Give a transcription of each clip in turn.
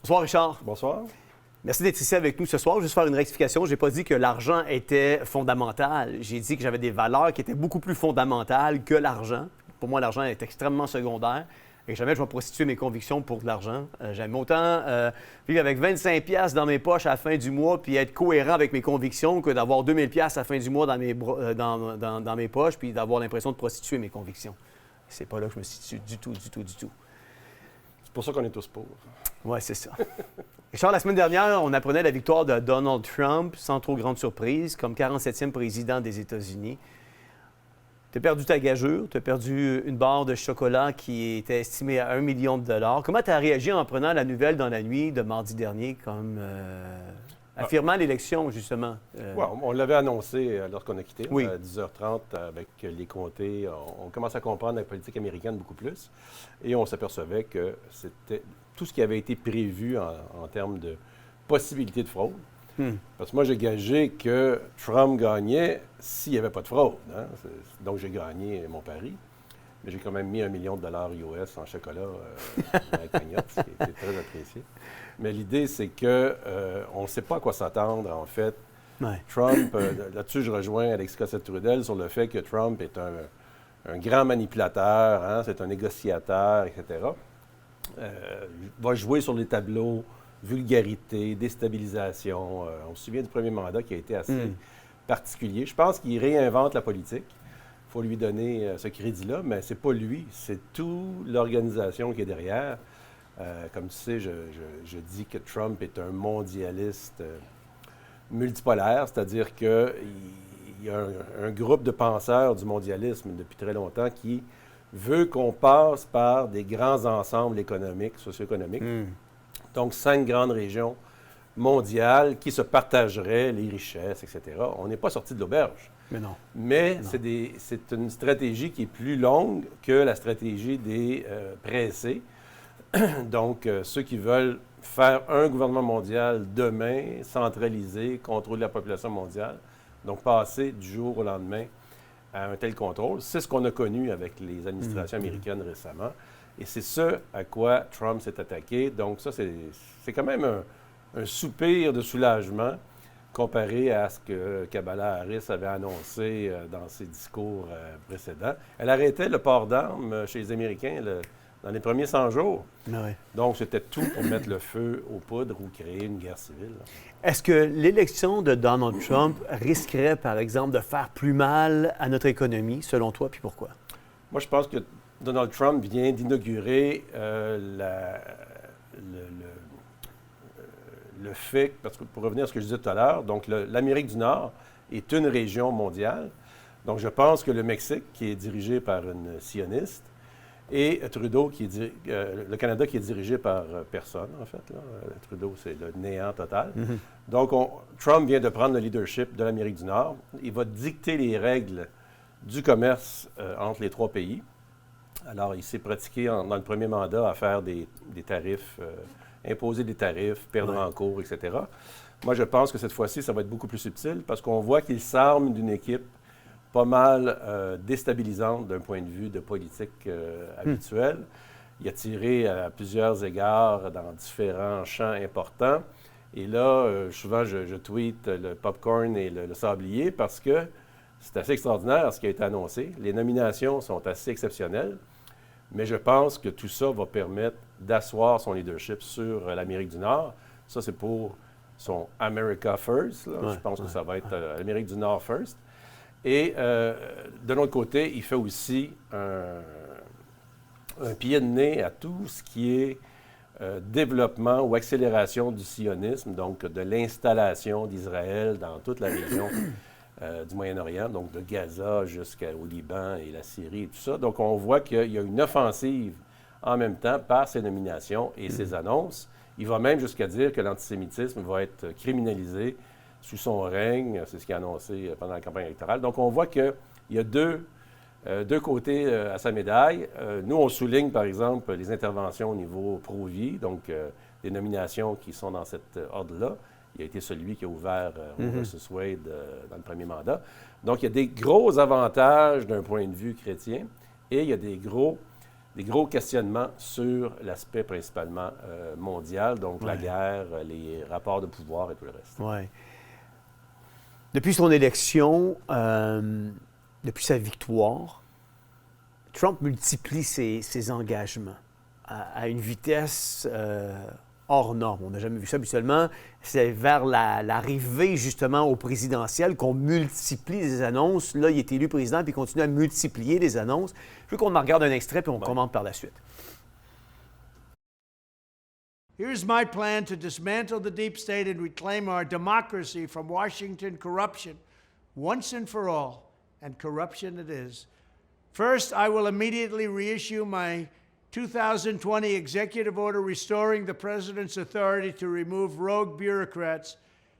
Bonsoir, Richard. Bonsoir. Merci d'être ici avec nous ce soir. Juste faire une rectification. Je n'ai pas dit que l'argent était fondamental. J'ai dit que j'avais des valeurs qui étaient beaucoup plus fondamentales que l'argent. Pour moi, l'argent est extrêmement secondaire. Et jamais je vais prostituer mes convictions pour de l'argent. J'aime autant vivre avec 25$ dans mes poches à la fin du mois puis être cohérent avec mes convictions que d'avoir 2000$ à la fin du mois dans mes poches puis d'avoir l'impression de prostituer mes convictions. C'est pas là que je me situe du tout. C'est pour ça qu'on est tous pauvres. Oui, c'est ça. Richard, la semaine dernière, on apprenait la victoire de Donald Trump, sans trop grande surprise, comme 47e président des États-Unis. Tu as perdu ta gageure, tu as perdu une barre de chocolat qui était estimée à $1 million. Comment tu as réagi en prenant la nouvelle dans la nuit de mardi dernier, comme affirmant l'élection, justement? Ouais, on l'avait annoncé lorsqu'on a quitté, oui. à 10h30 avec les comtés. On commence à comprendre la politique américaine beaucoup plus. Et on s'apercevait que c'était tout ce qui avait été prévu en termes de possibilité de fraude. Parce que moi, j'ai gagé que Trump gagnait s'il n'y avait pas de fraude. Hein? Donc, j'ai gagné mon pari. Mais j'ai quand même mis $1 million US en chocolat dans la cagnotte, ce qui était très apprécié. Mais l'idée, c'est qu'on ne sait pas à quoi s'attendre, en fait. Ouais. Trump, là-dessus, je rejoins Alexis Cossette-Trudel sur le fait que Trump est un grand manipulateur, hein? C'est un négociateur, etc. Va jouer sur les tableaux, vulgarité, déstabilisation. On se souvient du premier mandat qui a été assez particulier. Je pense qu'il réinvente la politique. Il faut lui donner ce crédit-là, mais c'est pas lui, c'est toute l'organisation qui est derrière. Comme tu sais, je dis que Trump est un mondialiste multipolaire, c'est-à-dire qu'il y a un groupe de penseurs du mondialisme depuis très longtemps qui veut qu'on passe par des grands ensembles économiques, socio-économiques. Donc, 5 grandes régions mondiales qui se partageraient les richesses, etc. On n'est pas sorti de l'auberge. Mais non. Mais c'est une stratégie qui est plus longue que la stratégie des pressés. Donc, ceux qui veulent faire un gouvernement mondial demain, centralisé, contrôler la population mondiale, donc passer du jour au lendemain à un tel contrôle. C'est ce qu'on a connu avec les administrations américaines récemment. Et c'est ce à quoi Trump s'est attaqué. Donc ça, c'est quand même un soupir de soulagement comparé à ce que Kamala Harris avait annoncé dans ses discours précédents. Elle arrêtait le port d'armes chez les Américains dans les premiers 100 jours. Ouais. Donc, c'était tout pour mettre le feu aux poudres ou créer une guerre civile. Est-ce que l'élection de Donald Trump risquerait, par exemple, de faire plus mal à notre économie, selon toi, puis pourquoi? Moi, je pense que Donald Trump vient d'inaugurer le fait, parce que pour revenir à ce que je disais tout à l'heure, donc l'Amérique du Nord est une région mondiale. Donc, je pense que le Mexique, qui est dirigé par une sioniste, et Trudeau, le Canada, qui est dirigé par personne, en fait. Là. Trudeau, c'est le néant total. Donc, Trump vient de prendre le leadership de l'Amérique du Nord. Il va dicter les règles du commerce entre les trois pays. Alors, il s'est pratiqué dans le premier mandat à faire des tarifs, imposer des tarifs, perdre en cours, etc. Moi, je pense que cette fois-ci, ça va être beaucoup plus subtil parce qu'on voit qu'il s'arme d'une équipe pas mal déstabilisante d'un point de vue de politique habituelle. Il a tiré à plusieurs égards dans différents champs importants. Et là, souvent, je tweete le popcorn et le sablier parce que c'est assez extraordinaire ce qui a été annoncé. Les nominations sont assez exceptionnelles, mais je pense que tout ça va permettre d'asseoir son leadership sur l'Amérique du Nord. Ça, c'est pour son America First. Là. Je pense que ça va être l'Amérique du Nord First. Et de l'autre côté, il fait aussi un pied de nez à tout ce qui est développement ou accélération du sionisme, donc de l'installation d'Israël dans toute la région du Moyen-Orient, donc de Gaza jusqu'au Liban et la Syrie et tout ça. Donc on voit qu'il y a une offensive en même temps par ses nominations et ses annonces. Il va même jusqu'à dire que l'antisémitisme va être criminalisé sous son règne, c'est ce qu'il a annoncé pendant la campagne électorale. Donc, on voit qu'il y a deux côtés à sa médaille. Nous, on souligne, par exemple, les interventions au niveau pro-vie, donc des nominations qui sont dans cet ordre-là. Il a été celui qui a ouvert Roe versus Wade dans le premier mandat. Donc, il y a des gros avantages d'un point de vue chrétien et il y a des gros des gros questionnements sur l'aspect principalement mondial, donc la Ouais. guerre, les rapports de pouvoir et tout le reste. Ouais. Depuis son élection, depuis sa victoire, Trump multiplie ses engagements à une vitesse hors norme. On n'a jamais vu ça habituellement. C'est vers l'arrivée, justement, au présidentiel qu'on multiplie les annonces. Là, il est élu président, puis il continue à multiplier les annonces. Je veux qu'on en regarde un extrait, puis on commente par la suite. Here's my plan to dismantle the deep state and reclaim our democracy from Washington corruption once and for all. And corruption it is. First, I will immediately reissue my 2020 executive order restoring the president's authority to remove rogue bureaucrats,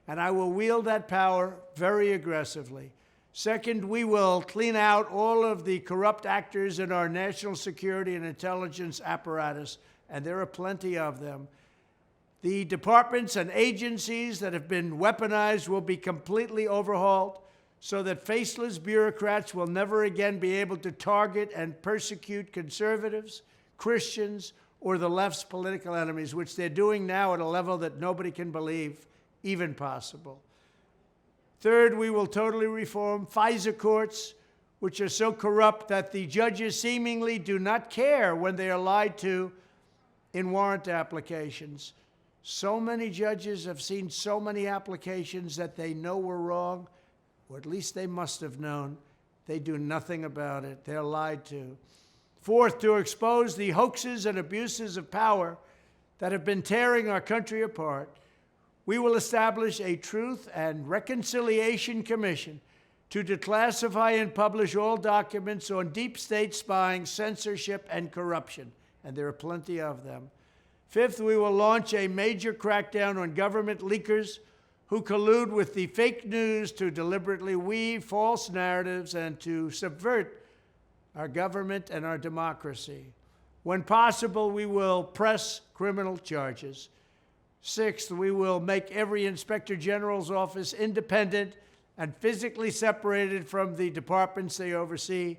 and I will wield that power very aggressively. Second, we will clean out all of the corrupt actors in our national security and intelligence apparatus, and there are plenty of them. The departments and agencies that have been weaponized will be completely overhauled so that faceless bureaucrats will never again be able to target and persecute conservatives, Christians, or the left's political enemies, which they're doing now at a level that nobody can believe even possible. Third, we will totally reform FISA courts, which are so corrupt that the judges seemingly do not care when they are lied to in warrant applications. So many judges have seen so many applications that they know were wrong, or at least they must have known. They do nothing about it. They're lied to. Fourth, to expose the hoaxes and abuses of power that have been tearing our country apart, we will establish a Truth and Reconciliation Commission to declassify and publish all documents on deep state spying, censorship, and corruption, and there are plenty of them. Fifth, we will launch a major crackdown on government leakers who collude with the fake news to deliberately weave false narratives and to subvert our government and our democracy. When possible, we will press criminal charges. Sixth, we will make every Inspector General's office independent and physically separated from the departments they oversee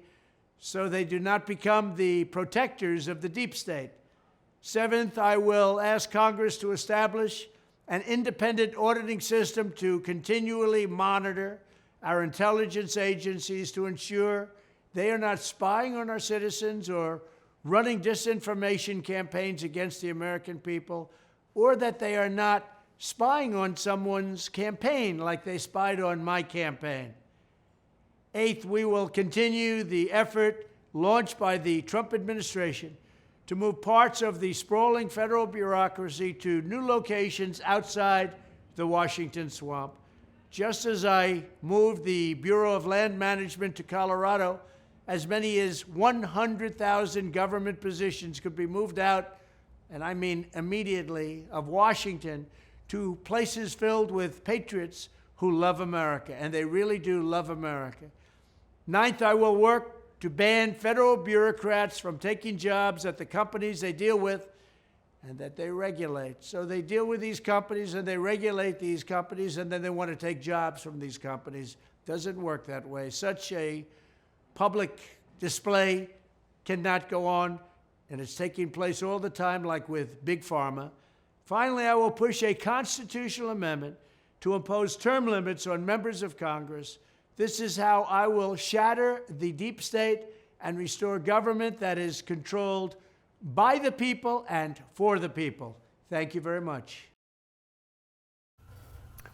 so they do not become the protectors of the deep state. Seventh, I will ask Congress to establish an independent auditing system to continually monitor our intelligence agencies to ensure they are not spying on our citizens or running disinformation campaigns against the American people, or that they are not spying on someone's campaign like they spied on my campaign. Eighth, we will continue the effort launched by the Trump administration to move parts of the sprawling federal bureaucracy to new locations outside the Washington swamp. Just as I moved the Bureau of Land Management to Colorado, as many as 100,000 government positions could be moved out, and I mean immediately, of Washington to places filled with patriots who love America, and they really do love America. Ninth, I will work to ban federal bureaucrats from taking jobs at the companies they deal with and that they regulate. So they deal with these companies and they regulate these companies, and then they want to take jobs from these companies. Doesn't work that way. Such a public display cannot go on, and it's taking place all the time, like with Big Pharma. Finally, I will push a constitutional amendment to impose term limits on members of Congress. This is how I will shatter the deep state and restore government that is controlled by the people and for the people. Thank you very much.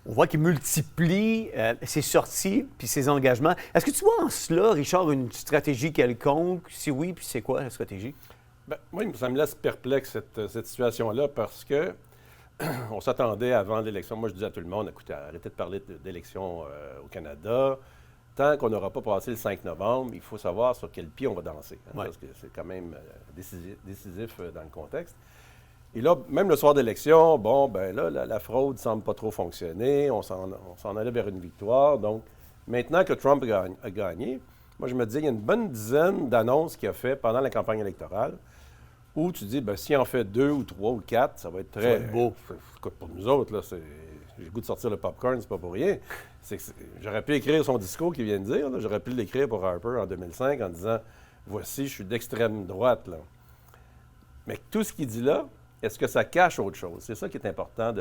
On voit qu'il multiplie ses sorties puis ses engagements. Est-ce que tu vois en cela, Richard, une stratégie quelconque? Si oui, puis c'est quoi la stratégie? Bien, moi, ça me laisse perplexe, cette situation-là, parce que on s'attendait avant l'élection. Moi, je disais à tout le monde, écoutez, arrêtez de parler d'élection au Canada. Tant qu'on n'aura pas passé le 5 novembre, il faut savoir sur quel pied on va danser. Ouais. Parce que c'est quand même décisif dans le contexte. Et là, même le soir d'élection, bon, ben là, la fraude ne semble pas trop fonctionner. On s'en allait vers une victoire. Donc, maintenant que Trump a gagné, moi, je me dis, il y a une bonne dizaine d'annonces qu'il a fait pendant la campagne électorale où tu dis, ben s'il en fait 2 ou 3 ou 4, ça va être très beau. Écoute, pour nous autres, là, j'ai le goût de sortir le popcorn, c'est pas pour rien. J'aurais pu écrire son discours qu'il vient de dire. J'aurais pu l'écrire pour Harper en 2005 en disant, voici, je suis d'extrême droite, là. Mais tout ce qu'il dit là, est-ce que ça cache autre chose? C'est ça qui est important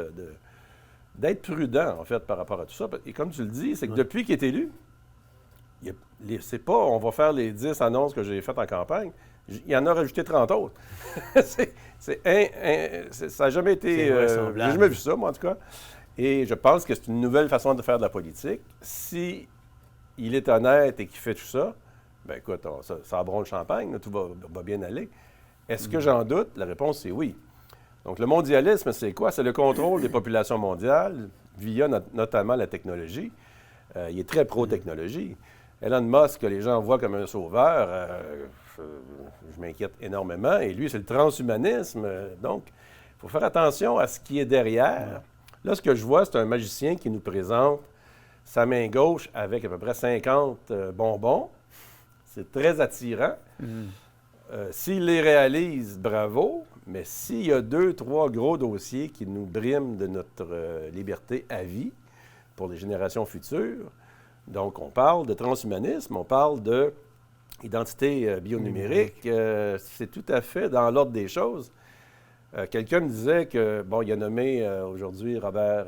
d'être prudent, en fait, par rapport à tout ça. Et comme tu le dis, c'est que depuis qu'il est élu, c'est pas on va faire les 10 annonces que j'ai faites en campagne. Il en a rajouté 30 autres. Ça n'a jamais été... j'ai jamais vu ça, moi, en tout cas. Et je pense que c'est une nouvelle façon de faire de la politique. Si il est honnête et qu'il fait tout ça, bien écoute, ça abronde le champagne, là, tout va bien aller. Est-ce que j'en doute? La réponse, c'est oui. Donc, le mondialisme, c'est quoi? C'est le contrôle des populations mondiales via notamment la technologie. Il est très pro-technologie. Elon Musk, que les gens voient comme un sauveur, je m'inquiète énormément. Et lui, c'est le transhumanisme. Donc, il faut faire attention à ce qui est derrière. Là, ce que je vois, c'est un magicien qui nous présente sa main gauche avec à peu près 50 bonbons. C'est très attirant. S'il les réalise, bravo. Mais s'il y a 2, 3 gros dossiers qui nous briment de notre liberté à vie pour les générations futures, donc on parle de transhumanisme, on parle d'identité bionumérique, c'est tout à fait dans l'ordre des choses. Quelqu'un me disait que, bon, il a nommé aujourd'hui Robert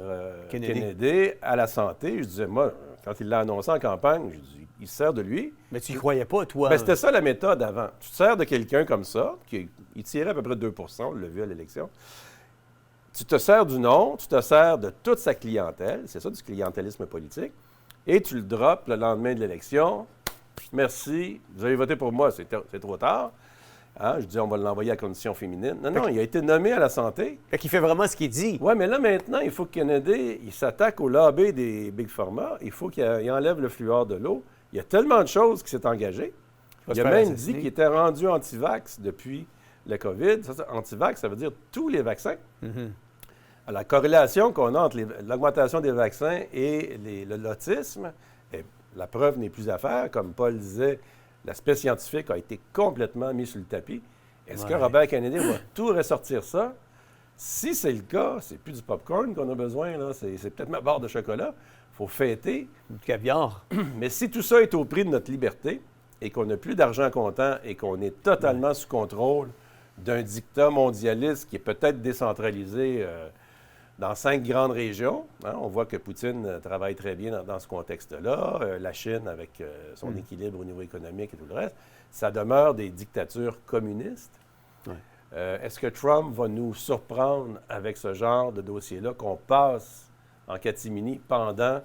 Kennedy à la santé. Je disais, moi, quand il l'a annoncé en campagne, je dis, il se sert de lui. Mais tu n'y croyais pas, toi? Bien, c'était ça la méthode avant. Tu te sers de quelqu'un comme ça, il tirait à peu près 2 %, on l'a vu à l'élection. Tu te sers du nom, tu te sers de toute sa clientèle, c'est ça du clientélisme politique, et tu le droppes le lendemain de l'élection. Merci, vous avez voté pour moi, c'est trop tard. Hein? Je dis, on va l'envoyer à la condition féminine. Non, il a été nommé à la santé. Fait qu'il fait vraiment ce qu'il dit. Oui, mais là, maintenant, il faut que Kennedy, il s'attaque au lobby des Big Pharma. Il faut qu'il enlève le fluor de l'eau. Il y a tellement de choses qui s'est engagé. Il a même dit qu'il était rendu anti-vax depuis le COVID. Anti-vax, ça veut dire tous les vaccins. La corrélation qu'on a entre l'augmentation des vaccins et l'autisme, la preuve n'est plus à faire. Comme Paul disait, l'aspect scientifique a été complètement mis sur le tapis. Est-ce que Robert Kennedy va tout ressortir ça? Si c'est le cas, c'est plus du popcorn qu'on a besoin, là. C'est peut-être ma barre de chocolat. Il faut fêter. Du caviar. Mais si tout ça est au prix de notre liberté et qu'on n'a plus d'argent comptant et qu'on est totalement sous contrôle d'un dictat mondialiste qui est peut-être décentralisé dans 5 grandes régions, hein, on voit que Poutine travaille très bien dans ce contexte-là, la Chine avec son équilibre au niveau économique et tout le reste, ça demeure des dictatures communistes. Est-ce que Trump va nous surprendre avec ce genre de dossier-là qu'on passe en catimini pendant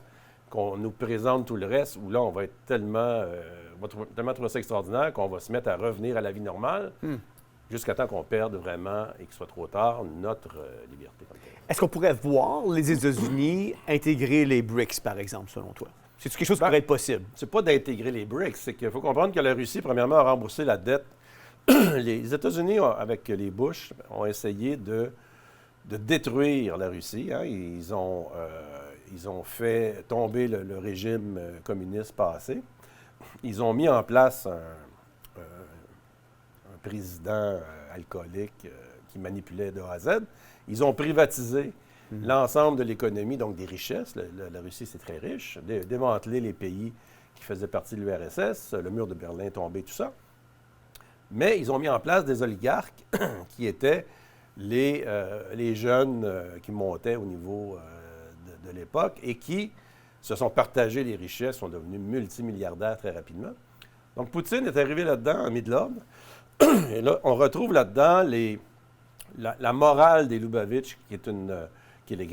qu'on nous présente tout le reste, où là, on va être tellement trouver ça extraordinaire qu'on va se mettre à revenir à la vie normale jusqu'à temps qu'on perde vraiment et qu'il soit trop tard notre liberté. Est-ce qu'on pourrait voir les États-Unis intégrer les BRICS, par exemple, selon toi? C'est quelque chose qui pourrait être possible? C'est pas d'intégrer les BRICS, c'est qu'il faut comprendre que la Russie, premièrement, a remboursé la dette. Les États-Unis, avec les Bush, ont essayé de détruire la Russie. Hein. Ils ont fait tomber le régime communiste passé. Ils ont mis en place un président alcoolique qui manipulait de A à Z. Ils ont privatisé l'ensemble de l'économie, donc des richesses. La Russie, c'est très riche. Démantelé les pays qui faisaient partie de l'URSS, le mur de Berlin est tombé, tout ça. Mais ils ont mis en place des oligarques qui étaient les jeunes qui montaient au niveau de l'époque et qui se sont partagés les richesses, sont devenus multimilliardaires très rapidement. Donc, Poutine est arrivé là-dedans, a mis de l'ordre. Et là, on retrouve là-dedans la morale des Lubavitch, qui est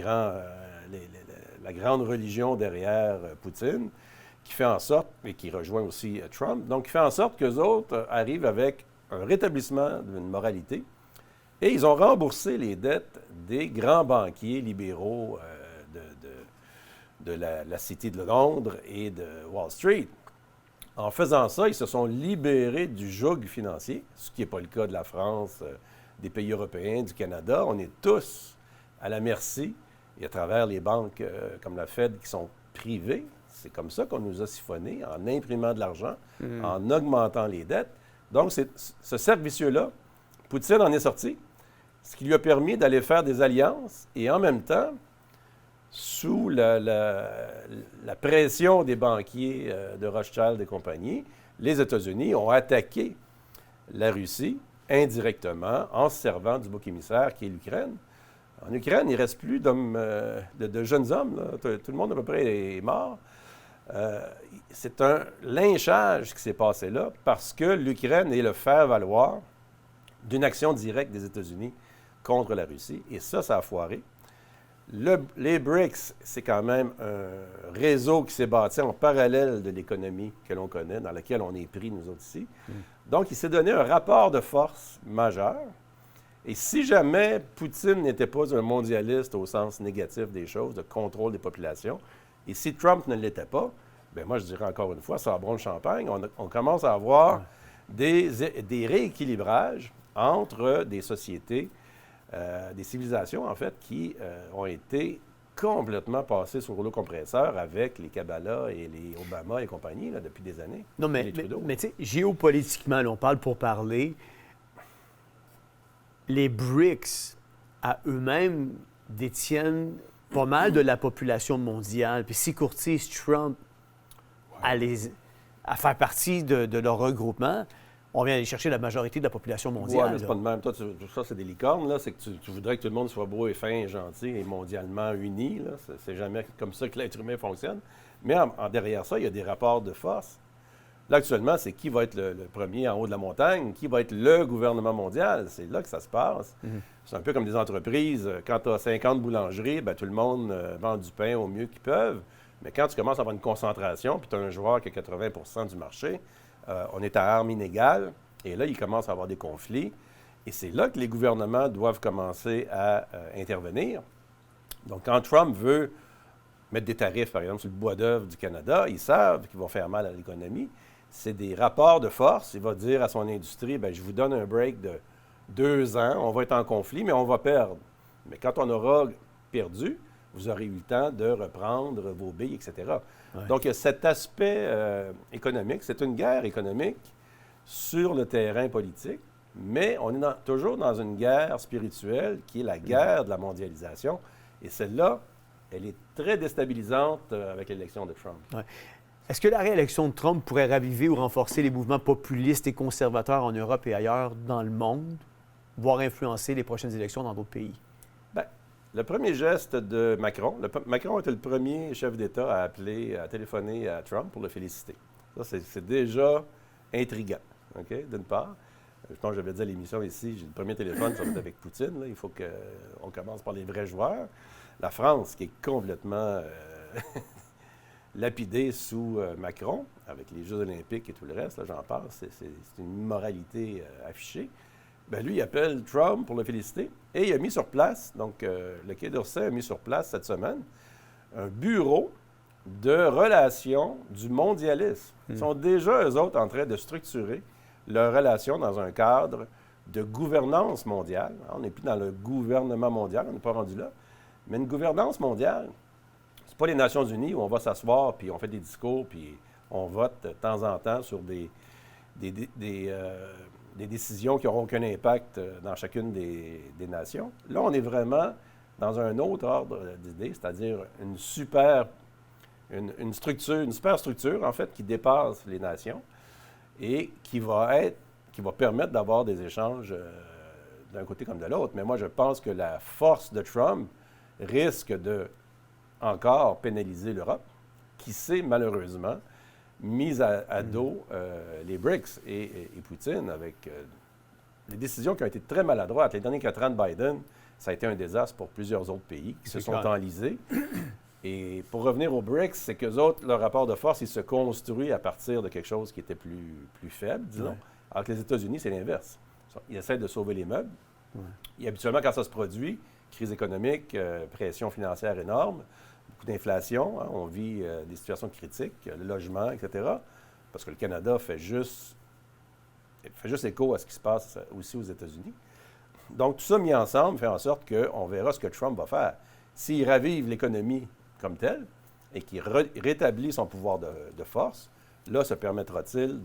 la grande religion derrière Poutine, qui fait en sorte, et qui rejoint aussi Trump, donc qui fait en sorte qu'eux autres arrivent avec un rétablissement d'une moralité. Et ils ont remboursé les dettes des grands banquiers libéraux de la City de Londres et de Wall Street. En faisant ça, ils se sont libérés du joug financier, ce qui n'est pas le cas de la France, des pays européens, du Canada. On est tous à la merci, et à travers les banques comme la Fed qui sont privées. C'est comme ça qu'on nous a siphonnés, en imprimant de l'argent, en augmentant les dettes. Donc, ce cercle-vicieux-là, Poutine en est sorti, ce qui lui a permis d'aller faire des alliances et en même temps, sous la pression des banquiers de Rothschild et compagnie, les États-Unis ont attaqué la Russie indirectement en se servant du bouc émissaire qui est l'Ukraine. En Ukraine, il ne reste plus de jeunes hommes. Là. Tout le monde à peu près est mort. C'est un lynchage qui s'est passé là parce que l'Ukraine est le faire-valoir d'une action directe des États-Unis contre la Russie. Et ça a foiré. Les BRICS, c'est quand même un réseau qui s'est bâti en parallèle de l'économie que l'on connaît, dans laquelle on est pris, nous autres ici. Donc, il s'est donné un rapport de force majeur. Et si jamais Poutine n'était pas un mondialiste au sens négatif des choses, de contrôle des populations, et si Trump ne l'était pas, bien moi, je dirais encore une fois, ça bronche champagne, on commence à avoir des rééquilibrages entre des sociétés, des civilisations, en fait, qui ont été complètement passées sur le rouleau compresseur avec les Kabbalah et les Obama et compagnie là, depuis des années. Non, mais tu sais, géopolitiquement, là, on parle pour parler. Les BRICS, à eux-mêmes, détiennent pas mal de la population mondiale. Puis s'ils courtisent Trump à faire partie de leur regroupement, on vient aller chercher la majorité de la population mondiale. Oui, mais c'est pas de même. Toi, ça, c'est des licornes. Là. C'est que tu voudrais que tout le monde soit beau et fin et gentil et mondialement uni. Là. C'est jamais comme ça que l'être humain fonctionne. Mais derrière ça, il y a des rapports de force. Là, actuellement, c'est qui va être le premier en haut de la montagne, qui va être le gouvernement mondial. C'est là que ça se passe. C'est un peu comme des entreprises. Quand tu as 50 boulangeries, bien, tout le monde vend du pain au mieux qu'ils peuvent. Mais quand tu commences à avoir une concentration, puis tu as un joueur qui a 80 du marché, on est à armes inégales. Et là, il commence à avoir des conflits. Et c'est là que les gouvernements doivent commencer à intervenir. Donc, quand Trump veut mettre des tarifs, par exemple, sur le bois d'œuvre du Canada, ils savent qu'ils vont faire mal à l'économie. C'est des rapports de force. Il va dire à son industrie, bien, je vous donne un break de 2 ans, on va être en conflit, mais on va perdre. Mais quand on aura perdu, vous aurez eu le temps de reprendre vos billes, etc. Ouais. Donc, il y a cet aspect économique. C'est une guerre économique sur le terrain politique, mais on est toujours dans une guerre spirituelle qui est la guerre de la mondialisation. Et celle-là, elle est très déstabilisante avec l'élection de Trump. Ouais. Est-ce que la réélection de Trump pourrait raviver ou renforcer les mouvements populistes et conservateurs en Europe et ailleurs dans le monde, voire influencer les prochaines élections dans d'autres pays? Bien, le premier geste de Macron, Macron était le premier chef d'État à téléphoner à Trump pour le féliciter. Ça, c'est déjà intriguant, OK, d'une part. Je pense que j'avais dit à l'émission ici, j'ai le premier téléphone, ça va être avec Poutine. Là. Il faut qu'on commence par les vrais joueurs. La France, qui est complètement lapidée sous Macron, avec les Jeux olympiques et tout le reste, là, j'en parle, c'est une immoralité affichée. Bien, lui, il appelle Trump pour le féliciter et il a mis sur place, donc le Quai d'Orsay a mis sur place cette semaine, un bureau de relations du mondialisme. Ils sont déjà, eux autres, en train de structurer leurs relations dans un cadre de gouvernance mondiale. On n'est plus dans le gouvernement mondial, on n'est pas rendu là. Mais une gouvernance mondiale, c'est pas les Nations unies où on va s'asseoir, puis on fait des discours, puis on vote de temps en temps sur des décisions qui n'auront aucun impact dans chacune des nations. Là, on est vraiment dans un autre ordre d'idées, c'est-à-dire une super structure, en fait, qui dépasse les nations et qui va permettre d'avoir des échanges d'un côté comme de l'autre. Mais moi, je pense que la force de Trump risque de encore pénaliser l'Europe, qui s'est malheureusement mise à dos les BRICS et Poutine avec les décisions qui ont été très maladroites. Les derniers 4 ans de Biden, ça a été un désastre pour plusieurs autres pays qui se sont enlisés. Et pour revenir aux BRICS, c'est qu'eux autres, leur rapport de force, il se construit à partir de quelque chose qui était plus faible, disons. Ouais. Alors que les États-Unis, c'est l'inverse. Ils essaient de sauver les meubles. Ouais. Et habituellement, quand ça se produit, crise économique, pression financière énorme, beaucoup d'inflation, hein, on vit des situations critiques, le logement, etc. Parce que le Canada fait juste écho à ce qui se passe aussi aux États-Unis. Donc, tout ça mis ensemble fait en sorte qu'on verra ce que Trump va faire. S'il ravive l'économie comme telle et qu'il rétablit son pouvoir de force, là, se permettra-t-il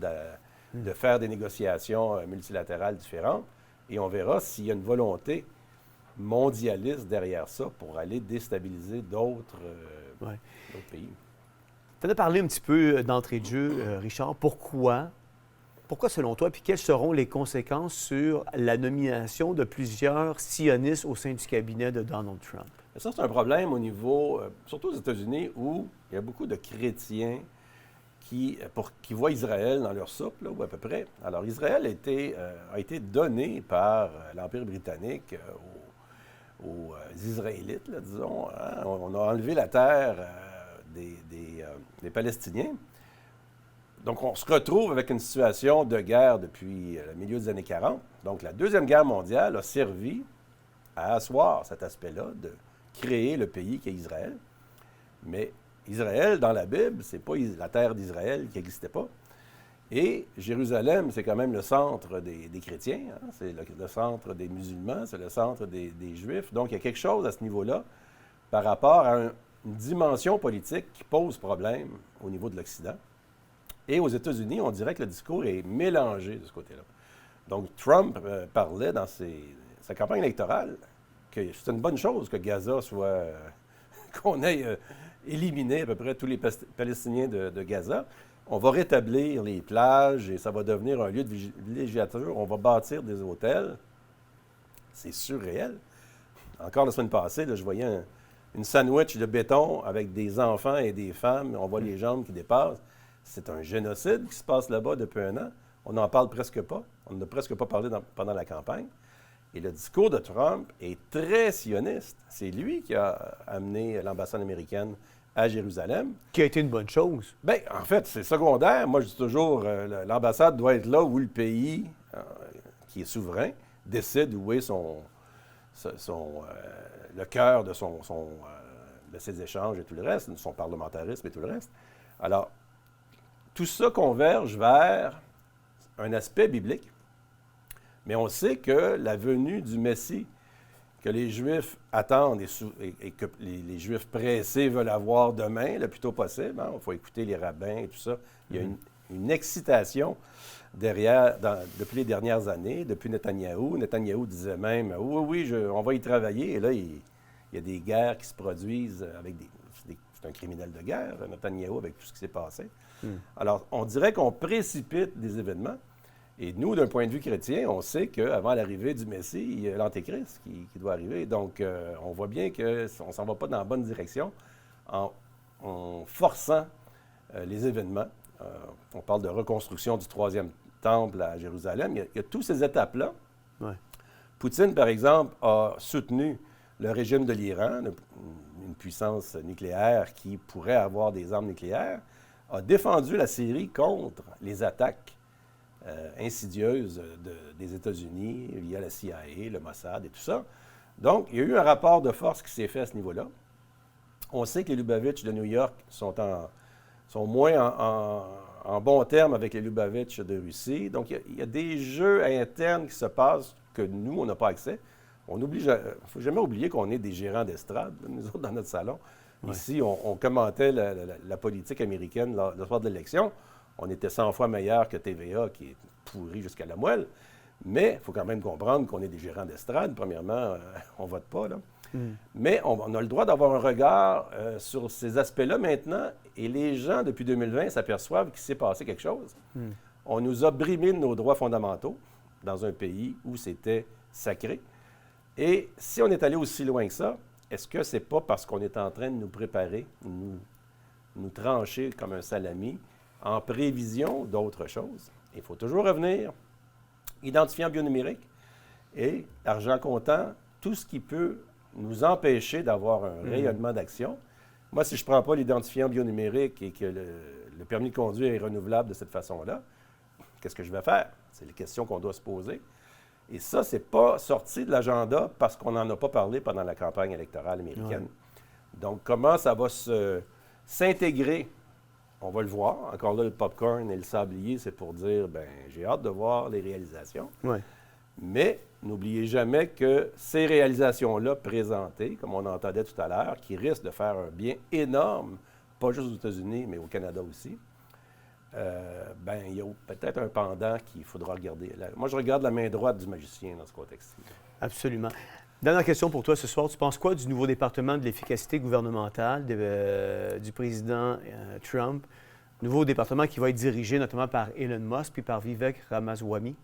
de faire des négociations multilatérales différentes et on verra s'il y a une volonté mondialiste derrière ça pour aller déstabiliser d'autres pays. Tu en as parlé un petit peu d'entrée de jeu, Richard. Pourquoi Pourquoi selon toi, puis quelles seront les conséquences sur la nomination de plusieurs sionistes au sein du cabinet de Donald Trump? Ça, c'est un problème au niveau, surtout aux États-Unis, où il y a beaucoup de chrétiens qui voient Israël dans leur soupe, là, ou à peu près. Alors, Israël a été donné par l'Empire britannique aux Israélites, là, disons. Hein. On a enlevé la terre des Palestiniens. Donc, on se retrouve avec une situation de guerre depuis le milieu des années 40. Donc, la Deuxième Guerre mondiale a servi à asseoir cet aspect-là, de créer le pays qu'est Israël. Mais Israël, dans la Bible, c'est pas la terre d'Israël qui n'existait pas. Et Jérusalem, c'est quand même le centre des chrétiens, hein? C'est le centre des musulmans, c'est le centre des Juifs. Donc, il y a quelque chose à ce niveau-là par rapport à une dimension politique qui pose problème au niveau de l'Occident. Et aux États-Unis, on dirait que le discours est mélangé de ce côté-là. Donc, Trump parlait dans sa campagne électorale que c'est une bonne chose que Gaza soit... qu'on ait éliminé à peu près tous les Palestiniens de Gaza. On va rétablir les plages et ça va devenir un lieu de villégiature. On va bâtir des hôtels. C'est surréel. Encore la semaine passée, là, je voyais une sandwich de béton avec des enfants et des femmes. On voit les jambes qui dépassent. C'est un génocide qui se passe là-bas depuis un an. On n'en parle presque pas. On n'a presque pas parlé pendant la campagne. Et le discours de Trump est très sioniste. C'est lui qui a amené l'ambassade américaine à Jérusalem. Qui a été une bonne chose. Bien, en fait, c'est secondaire. Moi, je dis toujours, l'ambassade doit être là où le pays, qui est souverain, décide où est le cœur de ses échanges et tout le reste, son parlementarisme et tout le reste. Alors, tout ça converge vers un aspect biblique, mais on sait que la venue du Messie, que les Juifs attendent et que les Juifs pressés veulent avoir demain, le plus tôt possible, hein, il faut écouter les rabbins et tout ça. Il y a une excitation derrière, depuis les dernières années, depuis Netanyahou. Netanyahou disait même « Oui, on va y travailler », et là, il y a des guerres qui se produisent avec c'est un criminel de guerre, Netanyahou, avec tout ce qui s'est passé. Alors, on dirait qu'on précipite des événements. Et nous, d'un point de vue chrétien, on sait qu'avant l'arrivée du Messie, il y a l'Antéchrist qui doit arriver. Donc, on voit bien qu'on ne s'en va pas dans la bonne direction en forçant les événements. On parle de reconstruction du troisième temple à Jérusalem. Il y a toutes ces étapes-là. Ouais. Poutine, par exemple, a soutenu le régime de l'Iran, une puissance nucléaire qui pourrait avoir des armes nucléaires, a défendu la Syrie contre les attaques insidieuses des États-Unis via la CIA, le Mossad et tout ça. Donc, il y a eu un rapport de force qui s'est fait à ce niveau-là. On sait que les Lubavitch de New York sont moins en bon terme avec les Lubavitch de Russie. Donc, il y a des jeux internes qui se passent que nous, on n'a pas accès. Il ne faut jamais oublier qu'on est des gérants d'estrade, nous autres, dans notre salon. Ouais. Ici, on commentait la politique américaine le soir de l'élection. On était 100 fois meilleur que TVA, qui est pourri jusqu'à la moelle. Mais il faut quand même comprendre qu'on est des gérants d'estrade. Premièrement, on ne vote pas, là. Mais on a le droit d'avoir un regard sur ces aspects-là maintenant. Et les gens, depuis 2020, s'aperçoivent qu'il s'est passé quelque chose. On nous a brimé de nos droits fondamentaux dans un pays où c'était sacré. Et si on est allé aussi loin que ça, est-ce que c'est pas parce qu'on est en train de nous préparer, nous trancher comme un salami, en prévision d'autres choses? Il faut toujours revenir, identifiant bionumérique et argent comptant, tout ce qui peut nous empêcher d'avoir un rayonnement d'action. Moi, si je ne prends pas l'identifiant bionumérique et que le permis de conduire est renouvelable de cette façon-là, qu'est-ce que je vais faire? C'est les questions qu'on doit se poser. Et ça, c'est pas sorti de l'agenda parce qu'on n'en a pas parlé pendant la campagne électorale américaine. Ouais. Donc, comment ça va s'intégrer? On va le voir. Encore là, le popcorn et le sablier, c'est pour dire, ben j'ai hâte de voir les réalisations. Ouais. Mais n'oubliez jamais que ces réalisations-là présentées, comme on entendait tout à l'heure, qui risquent de faire un bien énorme, pas juste aux États-Unis, mais au Canada aussi, il y a peut-être un pendant qu'il faudra regarder. Moi, je regarde la main droite du magicien dans ce contexte-ci. Absolument. Dernière question pour toi ce soir. Tu penses quoi du nouveau département de l'efficacité gouvernementale du président Trump? nouveau département qui va être dirigé notamment par Elon Musk puis par Vivek Ramaswamy.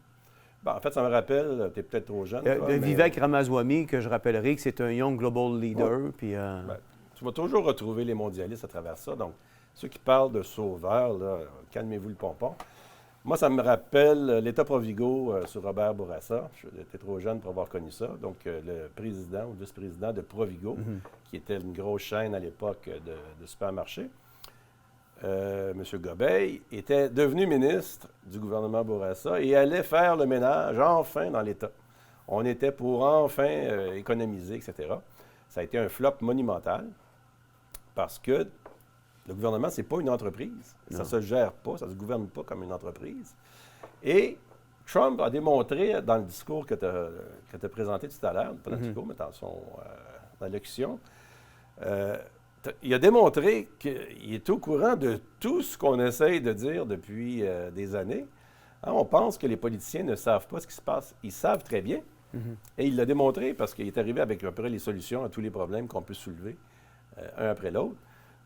Ben, en fait, ça me rappelle, tu es peut-être trop jeune. Toi, mais... Vivek Ramaswamy, que je rappellerai que c'est un Young Global Leader. Ouais. Puis, Ben, tu vas toujours retrouver les mondialistes à travers ça. Donc, ceux qui parlent de sauveurs, là, calmez-vous le pompon. Moi, ça me rappelle l'État Provigo sur Robert Bourassa. J'étais trop jeune pour avoir connu ça. Donc, le président ou vice-président de Provigo, qui était une grosse chaîne à l'époque de supermarchés, M. Gobeil, était devenu ministre du gouvernement Bourassa et allait faire le ménage, enfin, dans l'État. On était pour enfin économiser, etc. Ça a été un flop monumental parce que le gouvernement, ce n'est pas une entreprise. Ça ne se gère pas, ça ne se gouverne pas comme une entreprise. Et Trump a démontré dans le discours que tu as présenté tout à l'heure, pas dans le discours, mais dans l'élection, il a démontré qu'il est au courant de tout ce qu'on essaye de dire depuis des années. Hein, on pense que les politiciens ne savent pas ce qui se passe. Ils savent très bien. Et il l'a démontré parce qu'il est arrivé avec à peu près les solutions à tous les problèmes qu'on peut soulever, un après l'autre.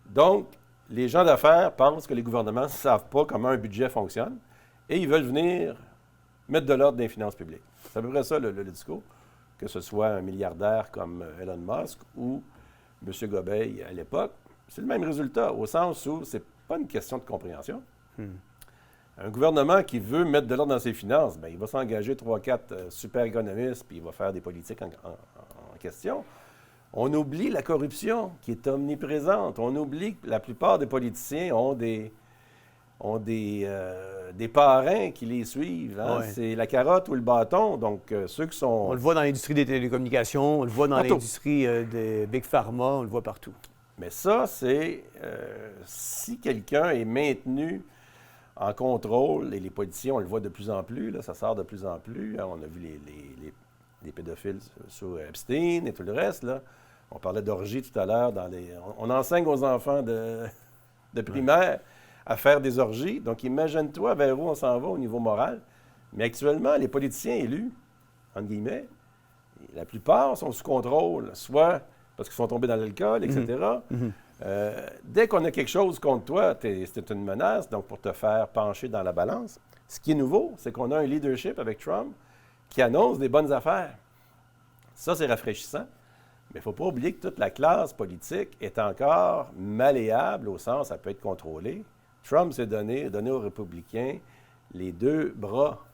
Donc, les gens d'affaires pensent que les gouvernements ne savent pas comment un budget fonctionne et ils veulent venir mettre de l'ordre dans les finances publiques. C'est à peu près ça le discours, que ce soit un milliardaire comme Elon Musk ou M. Gobeil à l'époque. C'est le même résultat, au sens où c'est pas une question de compréhension. Un gouvernement qui veut mettre de l'ordre dans ses finances, bien, il va s'engager 3-4 super économistes puis il va faire des politiques en question. On oublie la corruption qui est omniprésente. On oublie que la plupart des politiciens ont des parrains qui les suivent. Hein? Ouais. C'est la carotte ou le bâton. Donc, ceux qui sont... On le voit dans l'industrie des télécommunications, on le voit dans l'industrie des Big Pharma, on le voit partout. Mais ça, c'est... si quelqu'un est maintenu en contrôle, et les politiciens, on le voit de plus en plus, là, ça sort de plus en plus. Hein? On a vu les pédophiles sur Epstein et tout le reste, là. On parlait d'orgie tout à l'heure. On enseigne aux enfants de primaire à faire des orgies. Donc, imagine-toi vers où on s'en va au niveau moral. Mais actuellement, les politiciens élus, entre guillemets, la plupart sont sous contrôle, soit parce qu'ils sont tombés dans l'alcool, etc. Dès qu'on a quelque chose contre toi, c'est une menace, donc pour te faire pencher dans la balance. Ce qui est nouveau, c'est qu'on a un leadership avec Trump qui annonce des bonnes affaires. Ça, c'est rafraîchissant. Mais il ne faut pas oublier que toute la classe politique est encore malléable, au sens ça peut être contrôlé. Trump s'est donné aux républicains les 2 bras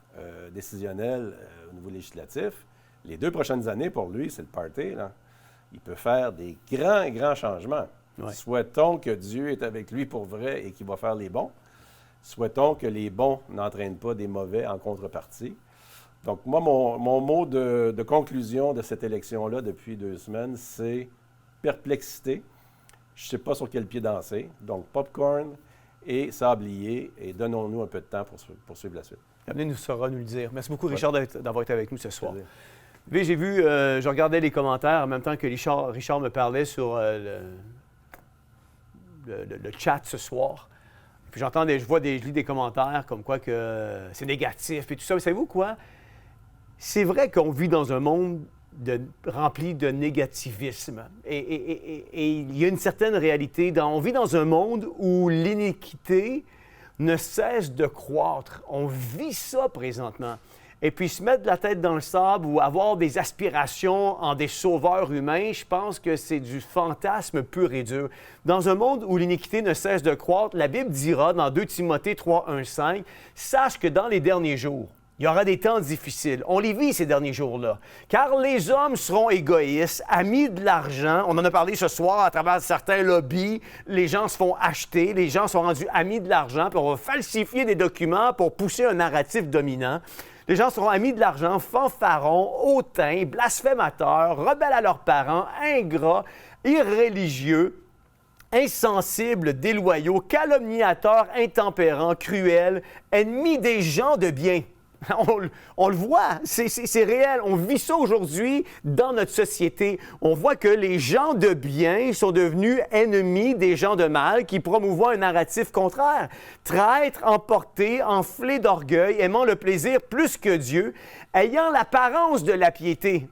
décisionnels au niveau législatif. Les 2 prochaines années, pour lui, c'est le party, là. Il peut faire des grands changements. Ouais. Souhaitons que Dieu est avec lui pour vrai et qu'il va faire les bons. Souhaitons que les bons n'entraînent pas des mauvais en contrepartie. Donc, moi, mon mot de conclusion de cette élection-là depuis 2 semaines, c'est perplexité. Je ne sais pas sur quel pied danser. Donc, popcorn et sablier. Et donnons-nous un peu de temps pour suivre la suite. L'avenir nous saura nous le dire. Merci beaucoup, Richard, d'avoir été avec nous ce soir. Puis, j'ai vu, je regardais les commentaires en même temps que Richard me parlait sur le chat ce soir. Puis, je lis des commentaires comme quoi que c'est négatif et tout ça. Mais savez-vous quoi? C'est vrai qu'on vit dans un monde rempli de négativisme. Et il y a une certaine réalité. On vit dans un monde où l'iniquité ne cesse de croître. On vit ça présentement. Et puis se mettre la tête dans le sable ou avoir des aspirations en des sauveurs humains, je pense que c'est du fantasme pur et dur. Dans un monde où l'iniquité ne cesse de croître, la Bible dira dans 2 Timothée 3, 1, 5, « Sache que dans les derniers jours, il y aura des temps difficiles. » On les vit ces derniers jours-là. Car les hommes seront égoïstes, amis de l'argent. On en a parlé ce soir à travers certains lobbies. Les gens se font acheter, les gens sont rendus amis de l'argent, puis on va falsifier des documents pour pousser un narratif dominant. Les gens seront amis de l'argent, fanfarons, hautains, blasphémateurs, rebelles à leurs parents, ingrats, irréligieux, insensibles, déloyaux, calomniateurs, intempérants, cruels, ennemis des gens de bien. On le voit, c'est réel. On vit ça aujourd'hui dans notre société. On voit que les gens de bien sont devenus ennemis des gens de mal qui promouvoient un narratif contraire. Traîtres, emportés, enflés d'orgueil, aimant le plaisir plus que Dieu, ayant l'apparence de la piété.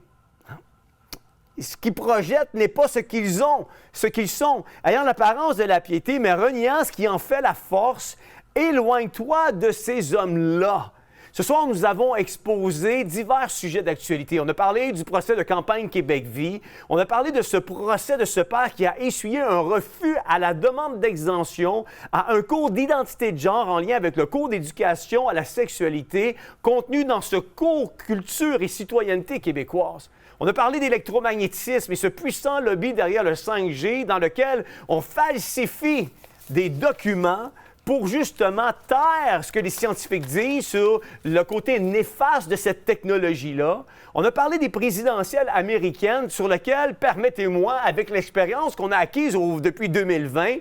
ce qu'ils projettent n'est pas ce qu'ils ont, ce qu'ils sont. Ayant l'apparence de la piété, mais reniant ce qui en fait la force, éloigne-toi de ces hommes-là. Ce soir, nous avons exposé divers sujets d'actualité. On a parlé du procès de campagne Québec-Vie. On a parlé de ce procès de ce père qui a essuyé un refus à la demande d'exemption à un cours d'identité de genre en lien avec le cours d'éducation à la sexualité contenu dans ce cours culture et citoyenneté québécoise. On a parlé d'électromagnétisme et ce puissant lobby derrière le 5G dans lequel on falsifie des documents pour justement taire ce que les scientifiques disent sur le côté néfaste de cette technologie-là. On a parlé des présidentielles américaines sur lesquelles, permettez-moi, avec l'expérience qu'on a acquise depuis 2020,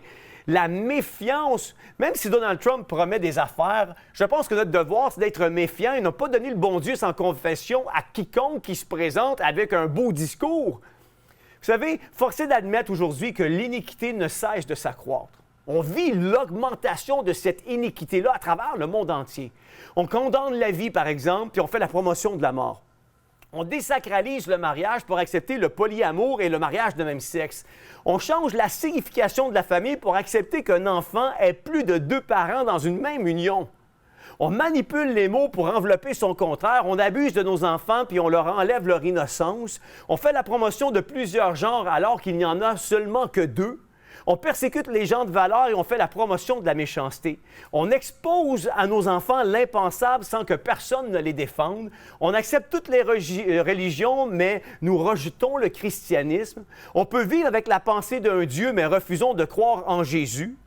la méfiance, même si Donald Trump promet des affaires, je pense que notre devoir, c'est d'être méfiant et ne pas donner le bon Dieu sans confession à quiconque qui se présente avec un beau discours. Vous savez, force est d'admettre aujourd'hui que l'iniquité ne cesse de s'accroître. On vit l'augmentation de cette iniquité-là à travers le monde entier. On condamne la vie, par exemple, puis on fait la promotion de la mort. On désacralise le mariage pour accepter le polyamour et le mariage de même sexe. On change la signification de la famille pour accepter qu'un enfant ait plus de 2 parents dans une même union. On manipule les mots pour envelopper son contraire. On abuse de nos enfants puis on leur enlève leur innocence. On fait la promotion de plusieurs genres alors qu'il n'y en a seulement que 2. On persécute les gens de valeur et on fait la promotion de la méchanceté. On expose à nos enfants l'impensable sans que personne ne les défende. On accepte toutes les religions, mais nous rejetons le christianisme. On peut vivre avec la pensée d'un Dieu, mais refusons de croire en Jésus.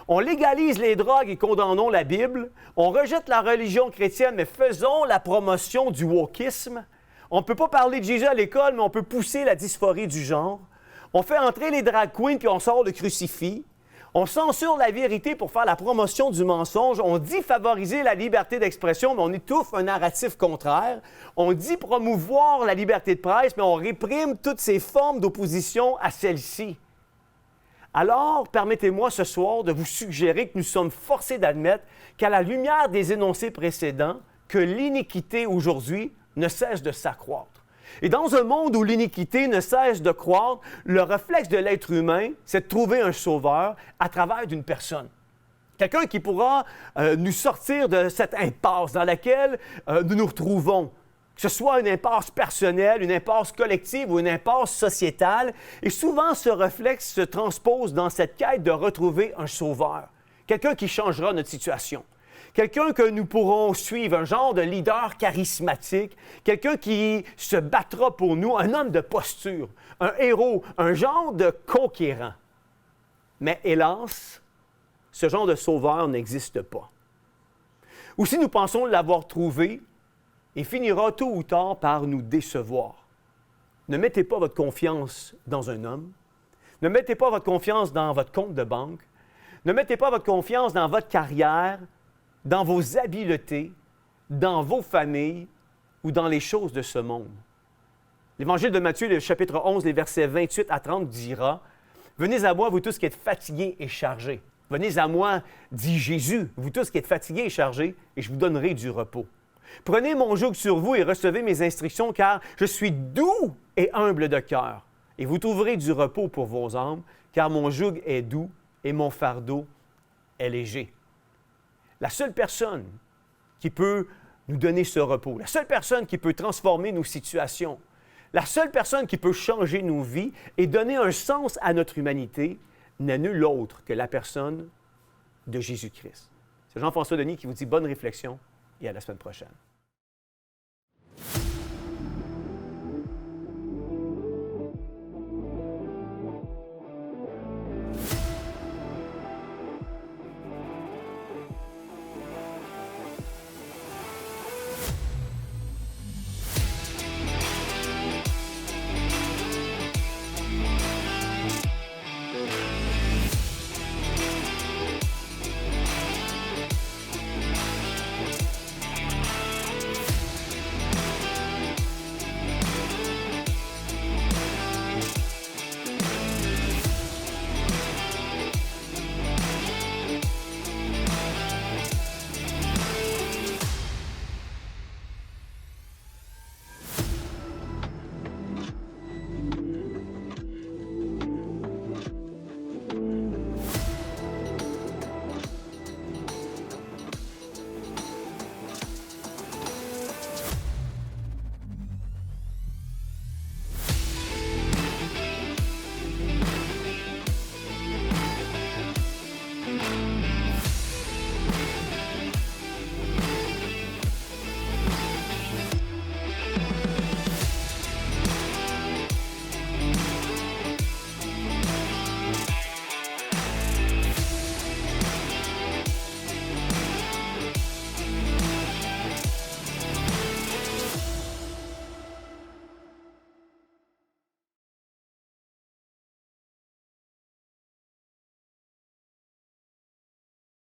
On légalise les drogues et condamnons la Bible. On rejette la religion chrétienne, mais faisons la promotion du wokisme. On ne peut pas parler de Jésus à l'école, mais on peut pousser la dysphorie du genre. On fait entrer les drag queens puis on sort le crucifix. On censure la vérité pour faire la promotion du mensonge. On dit favoriser la liberté d'expression, mais on étouffe un narratif contraire. On dit promouvoir la liberté de presse, mais on réprime toutes ces formes d'opposition à celle-ci. Alors, permettez-moi ce soir de vous suggérer que nous sommes forcés d'admettre qu'à la lumière des énoncés précédents, que l'iniquité aujourd'hui ne cesse de s'accroître. Et dans un monde où l'iniquité ne cesse de croître, le réflexe de l'être humain, c'est de trouver un sauveur à travers d'une personne. Quelqu'un qui pourra nous sortir de cette impasse dans laquelle nous nous retrouvons. Que ce soit une impasse personnelle, une impasse collective ou une impasse sociétale. Et souvent, ce réflexe se transpose dans cette quête de retrouver un sauveur. Quelqu'un qui changera notre situation. Quelqu'un que nous pourrons suivre, un genre de leader charismatique, quelqu'un qui se battra pour nous, un homme de posture, un héros, un genre de conquérant. Mais hélas, ce genre de sauveur n'existe pas. Ou si nous pensons l'avoir trouvé, il finira tôt ou tard par nous décevoir. Ne mettez pas votre confiance dans un homme. Ne mettez pas votre confiance dans votre compte de banque. Ne mettez pas votre confiance dans votre carrière, dans vos habiletés, dans vos familles ou dans les choses de ce monde. L'Évangile de Matthieu, le chapitre 11, les versets 28 à 30 dira « Venez à moi, vous tous qui êtes fatigués et chargés. Venez à moi, dit Jésus, vous tous qui êtes fatigués et chargés, et je vous donnerai du repos. Prenez mon joug sur vous et recevez mes instructions, car je suis doux et humble de cœur. Et vous trouverez du repos pour vos âmes, car mon joug est doux et mon fardeau est léger. » La seule personne qui peut nous donner ce repos, la seule personne qui peut transformer nos situations, la seule personne qui peut changer nos vies et donner un sens à notre humanité n'est nul autre que la personne de Jésus-Christ. C'est Jean-François Denis qui vous dit bonne réflexion et à la semaine prochaine.